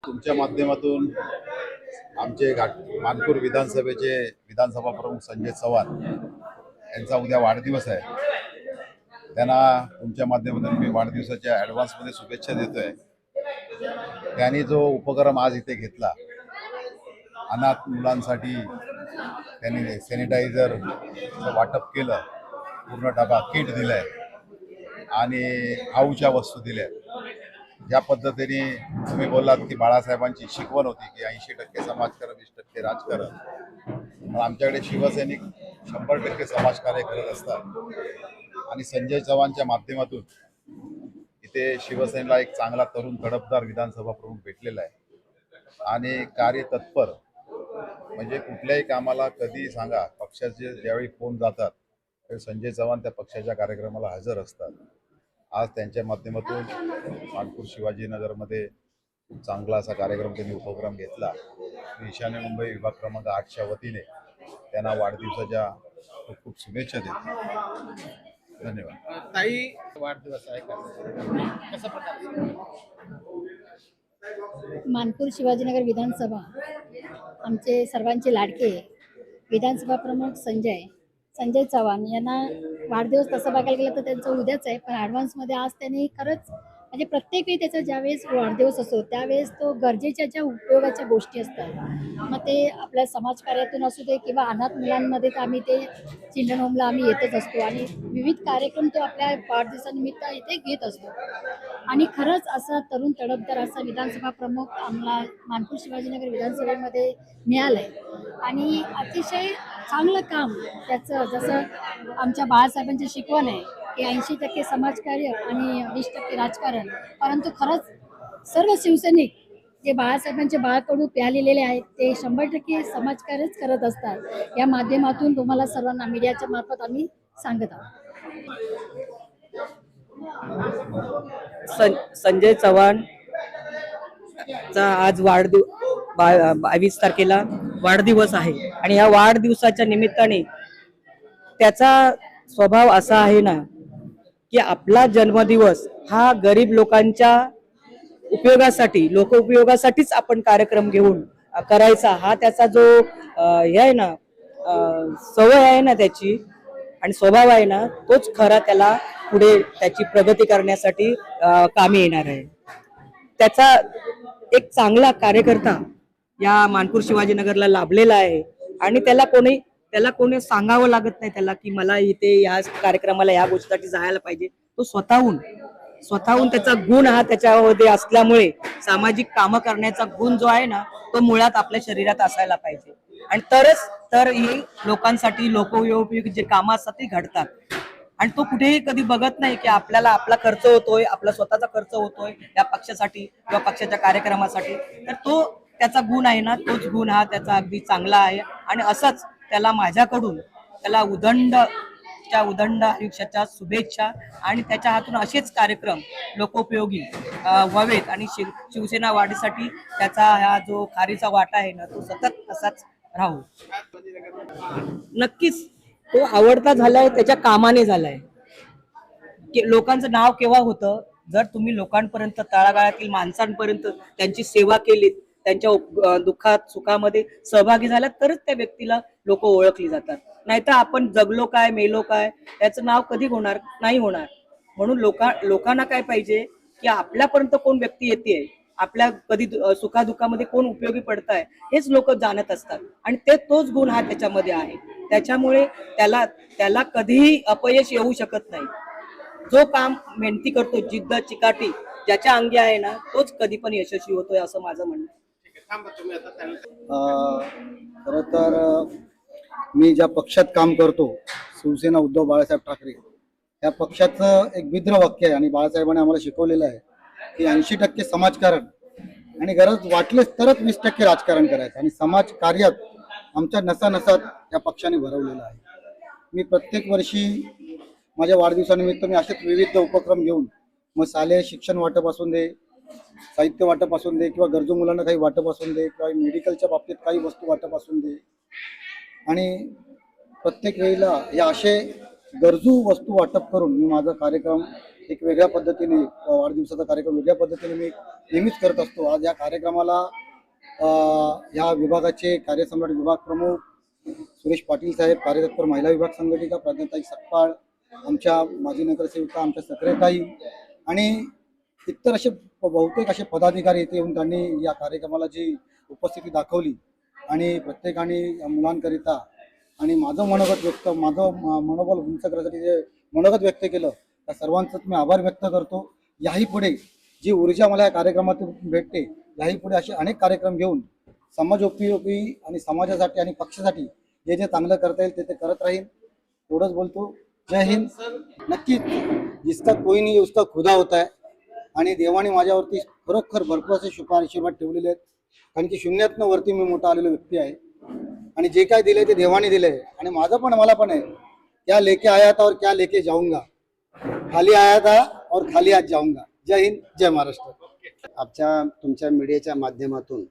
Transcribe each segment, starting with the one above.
तुमच्या माध्यमातून आमचे मानपूर विधानसभेचे विधानसभा प्रमुख संजय चव्हाण यांचा उद्या वाढदिवस आहे। त्यांना तुमच्या माध्यमातून मी वाढदिवसाच्या ॲडव्हान्समध्ये शुभेच्छा देतोय। त्यांनी जो उपक्रम आज इथे घेतला, अनाथ मुलांसाठी त्यांनी सॅनिटायझरचं वाटप केलं, पूर्ण डबा किट दिलाय आणि खाऊच्या वस्तू दिल्या। ज्या पद्धतीने तुम्ही बोललात की बाळासाहेबांची शिकवण होती की 80% समाजकार्य 20% राजकारण, पण आमच्याकडे शिवसैनिक 100% समाजकार्य करत असतात आणि संजय चव्हाणच्या माध्यमातून इथे शिवसेनेला एक चांगला तरुण तडफदार विधानसभा प्रमुख भेटलेला आहे आणि कार्यतत्पर, म्हणजे कुठल्याही कामाला कधी सांगा, पक्षाचे ज्यावेळी फोन जातात त्यावेळी संजय चव्हाण त्या पक्षाच्या कार्यक्रमाला हजर असतात। आज त्यांच्या माध्यमातून मानपूर शिवाजीनगरमध्ये खूप चांगला असा कार्यक्रम त्यांनी उपक्रम घेतला। ईशान्य मुंबई विभाग क्रमांक 8च्या वतीने त्यांना वाढदिवसाच्या खूप खूप शुभेच्छा देतो। धन्यवाद। ताई, वाढदिवस आहे कसा प्रकार? मानपूर शिवाजीनगर विधानसभा आमचे सर्वांचे लाडके विधानसभा प्रमुख संजय चव्हाण यांना वाढदिवस तसं बघायला गेलं तर त्यांचं उद्याच आहे, पण ॲडव्हान्समध्ये आज त्यांनी खरंच म्हणजे प्रत्येक वेळी त्याचा ज्यावेळेस वाढदिवस असतो त्यावेळेस तो गरजेच्या ज्या उपयोगाच्या गोष्टी असतात, मग ते आपल्या समाजकार्यातून असू दे किंवा अनाथ मुलांमध्ये तर आम्ही ते चिल्ड्रन होमला आम्ही येतच असतो आणि विविध कार्यक्रम तो आपल्या वाढदिवसानिमित्त इथे घेत असतो। आणि खरंच असा तरुण तडफदार असा विधानसभा प्रमुख आम्हाला मानपूर शिवाजीनगर विधानसभेमध्ये मिळालं आहे आणि अतिशय चांगलं काम त्याचं, जसं आमच्या बाळासाहेबांची शिकवण आहे की 80% समाजकार्य आणि 20% राजकारण, परंतु खरंच सर्व शिवसैनिक जे बाळासाहेबांचे बाळकडू प्यालेले आहेत ते 100% समाजकार्यच करत असतात। या माध्यमातून तुम्हाला सर्वांना मीडियाच्या मार्फत आम्ही सांगत आहोत। संजय चव्हाण चा आज 22 तारखेला वाढदिवस आहे आणि या वाढदिवसाच्या निमित्ताने त्याचा स्वभाव असा आहे ना की आपला जन्मदिवस हा गरीब लोकांच्या उपयोगासाठी, लोकोपयोगासाठीच आपण कार्यक्रम घेऊन करायचा, हा त्याचा जो हे आहे ना, सवय आहे ना त्याची आणि स्वभाव आहे ना, तोच खरा त्याला पुढे त्याची प्रगती करण्यासाठी कामी येणार आहे। त्याचा एक चांगला कार्यकर्ता या मानपूर शिवाजीनगरला लाभलेला आहे आणि त्याला कोणी सांगावं लागत नाही त्याला की मला इथे या कार्यक्रमाला या गोष्टीसाठी जायला पाहिजे। तो स्वतःहून त्याचा गुण हा त्याच्यामध्ये असल्यामुळे सामाजिक कामं करण्याचा गुण जो आहे ना, तो मुळात आपल्या शरीरात असायला पाहिजे आणि तर ही लोकांसाठी लोकोपयोगी जे कामं असतात ती घडतात। आणि तो कुठेही कधी बघत नाही की आपल्याला आपला खर्च होतोय, आपला स्वतःचा खर्च होतोय या पक्षासाठी किंवा पक्षाच्या कार्यक्रमासाठी, तर तो त्याचा गुण आहे ना, तोच गुण हा त्याचा अगदी चांगला आहे आणि असंच त्याला माझ्याकडून त्याला उदंड आयुष्याच्या शुभेच्छा आणि त्याच्या हातून असेच कार्यक्रम लोकोपयोगी व्हावेत आणि शिवसेना वाढीसाठी त्याचा हा जो खारीचा वाटा आहे ना, तो सतत असाच राहू। नक्कीच तो आवडता झालाय, त्याच्या कामाने झालाय। लोकांचं नाव केव्हा होतं, जर तुम्ही लोकांपर्यंत, तळागाळातील माणसांपर्यंत त्यांची सेवा केलीत, त्यांच्या दुःखात सुखामध्ये सहभागी झाला, तरच त्या व्यक्तीला लोक ओळखली जातात। नाहीतर आपण जगलो काय मेलो काय याचं नाव कधी नाही होणार। म्हणून लोकांना काय पाहिजे की आपल्यापर्यंत कोण व्यक्ती येते, आपल्या कधी सुखादुःखामध्ये कोण उपयोगी पडताय हेच लोक जाणत असतात आणि तोच गुण हा त्याच्यामध्ये आहे। त्याच्यामुळे त्याला कधीही अपयश येऊ शकत नाही। जो काम मेहनती करतो, जिद्द चिकाटी ज्याच्या अंगी आहे ना, तोच कधी पण यशस्वी होतोय असं माझं म्हणणं आहे। खरं तर मी ज्या पक्षात काम करतो, शिवसेना उद्धव बाळासाहेब ठाकरे, या पक्षाचं एक विद्र वाक्य आहे आणि बाळासाहेबांनी आम्हाला शिकवलेलं आहे की 80% समाजकारण आणि गरज वाटलेच तरच 20% राजकारण करायचं आणि समाज कार्यात आमच्या नसानसात या पक्षाने भरवलेलं आहे। मी प्रत्येक वर्षी माझ्या वाढदिवसानिमित्त मी असेच विविध उपक्रम घेऊन, मग शालेय शिक्षण वाटप असून दे, साहित्य वाटप असून दे किंवा गरजू मुलांना काही वाटप असून दे किंवा मेडिकलच्या बाबतीत काही वस्तू वाटप असून दे, आणि प्रत्येक वेळेला या असे गरजू वस्तू वाटप करून मी माझा कार्यक्रम एक वेगळ्या पद्धतीने वाढदिवसाचा कार्यक्रम वेगळ्या पद्धतीने मी नेहमीच करत असतो. आज या कार्यक्रमाला या विभागाचे कार्यसम्राट विभाग प्रमुख सुरेश पाटील साहेब, कार्यतत्पर महिला विभाग संघटिका प्राध्याताई सकपाळ, आमच्या माजी नगरसेविका, आमच्या सक्रियताई आणि इतर असे बहुतेक असे पदाधिकारी इथे येऊन त्यांनी या कार्यक्रमाला जी उपस्थिती दाखवली आणि प्रत्येकाने या मुलांकरिता आणि माझं मनोबल उंच करण्यासाठी जे मनोगत व्यक्त केलं त्या सर्वांचंच मी आभार व्यक्त करतो. याही पुढे जी ऊर्जा मला या कार्यक्रमातून भेटते, याही पुढे असे अनेक कार्यक्रम घेऊन समाजोपयोगी आणि समाजासाठी आणि पक्षासाठी जे जे चांगलं करता येईल ते करत राहीन. एवढंच बोलतो. जय हिंद. नक्कीच जिसका कोई नहीं उसका खुदा होता है आणि देवाने माझ्यावरती खरोखर भरपूर असे आशीर्वाद ठेवलेले आहेत. कारण की शून्यातनं वरती मी मोठा आलेलो व्यक्ती आहे आणि जे काय दिले ते देवाने दिले आणि माझं पण मला पण आहे. क्या लेके आया था और क्या लेके जाऊंगा, खाली आया था और खाली आज जाऊंगा. जय हिंद, जय महाराष्ट्र. तुमच्या मीडियाच्या माध्यमातून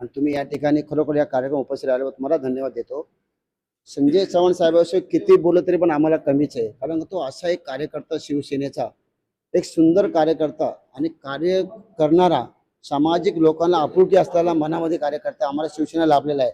आणि तुम्ही या ठिकाणी खरोखर या कार्यक्रम उपस्थित राहिल्यावर तुम्हाला धन्यवाद देतो. संजय चव्हाण साहेबांविषयी किती बोललं तरी पण आम्हाला कमीच आहे. कारण तो असा एक कार्यकर्ता, शिवसेनेचा एक सुंदर कार्यकर्ता आणि कार्य करणारा, सामाजिक लोकांना आपुलकी असलेला मनामध्ये कार्यकर्ता आम्हाला शिवसेना लाभलेला आहे.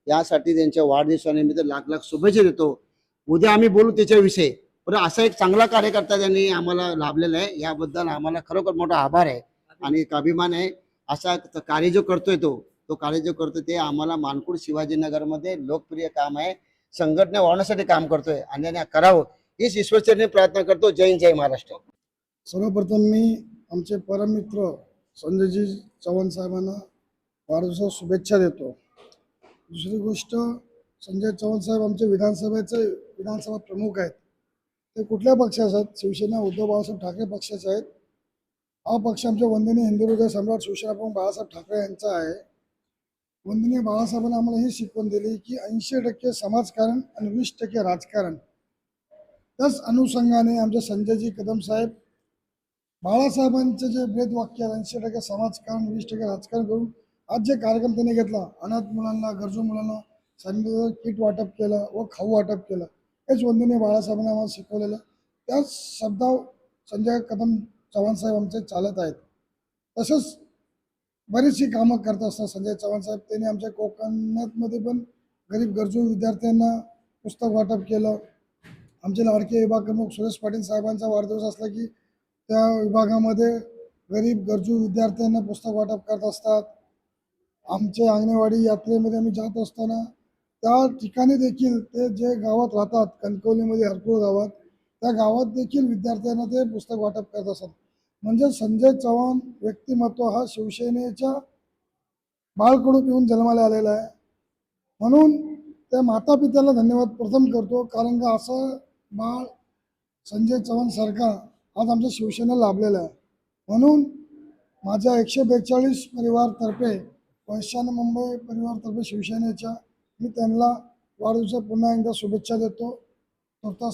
यासाठी त्यांच्या वाढदिवसानिमित्त लाख लाख शुभेच्छा देतो. उद्या आम्ही बोलू त्याच्याविषयी, पण असा एक चांगला कार्यकर्ता त्यांनी आम्हाला लाभलेला आहे. याबद्दल आम्हाला खरोखर मोठा आभार आहे आणि एक अभिमान आहे. असा कार्य जो करतोय तो कार्य जो करतोय ते आम्हाला मानकुड शिवाजीनगरमध्ये लोकप्रिय काम आहे. संघटना वाढवण्यासाठी काम करतोय आणि त्यांनी करावं हीच ईश्वरचरणी प्रार्थना करतो. जय हिंद, जय महाराष्ट्र. सर्वप्रथम मी आमचे परममित्र संजयजी चव्हाण साहेबांना वाढदिवसाच्या शुभेच्छा देतो. दुसरी गोष्ट, संजय चव्हाण साहेब आमचे विधानसभा प्रमुख आहेत. ते कुठल्या पक्षाचे आहेत? शिवसेना उद्धव बाळासाहेब ठाकरे पक्षाचे आहेत. हा पक्ष आमच्या वंदनीय हिंदू हृदय सम्राट शिवसेना प्रमुख बाळासाहेब ठाकरे यांचा आहे. वंदनीय बाळासाहेबांना आम्हाला ही शिकवण दिली की 80% समाजकारण आणि 20% राजकारण. त्याच अनुषंगाने आमचे संजयजी कदम साहेब बाळासाहेबांचे जे वेदवाक्य 80% समाजकारण 20% राजकारण करून आज जे कार्यक्रम त्यांनी घेतला, अनाथ मुलांना, गरजू मुलांना सॅनिटायझर किट वाटप केलं व खाऊ वाटप केलं, हेच वंदनीय बाळासाहेबांना आम्हाला शिकवलेलं. त्याच शब्दावर संजय कदम चव्हाण साहेब आमचे चालत आहेत. तसंच बरीचशी कामं करत असतात संजय चव्हाण साहेब. त्यांनी आमच्या कोकणामध्ये पण गरीब गरजू विद्यार्थ्यांना पुस्तक वाटप केलं. आमचे लाडके विभाग प्रमुख सुरेश पाटील साहेबांचा वाढदिवस असला की त्या विभागामध्ये गरीब गरजू विद्यार्थ्यांना पुस्तक वाटप करत असतात. आमचे अंगणवाडी यात्रेमध्ये आम्ही जात असताना त्या ठिकाणी देखील ते जे गावात राहतात, कणकवलीमध्ये हरकुळ गावात, त्या गावात देखील विद्यार्थ्यांना ते पुस्तक वाटप करत असतात. म्हणजे संजय चव्हाण व्यक्तिमत्व हा शिवसेनेच्या बाळकडून येऊन जन्माला आलेला आहे. म्हणून त्या माता पित्याला धन्यवाद प्रथम करतो. कारण का असं बाळ संजय चव्हाण सारखा आज आमच्या शिवसेनेला लाभलेला आहे. म्हणून माझ्या 142 परिवारतर्फे, वैशाली मुंबई परिवारतर्फे शिवसेनेच्या मी त्यांना वाढदिवसाच्या पुन्हा एकदा शुभेच्छा देतो. तुर्तास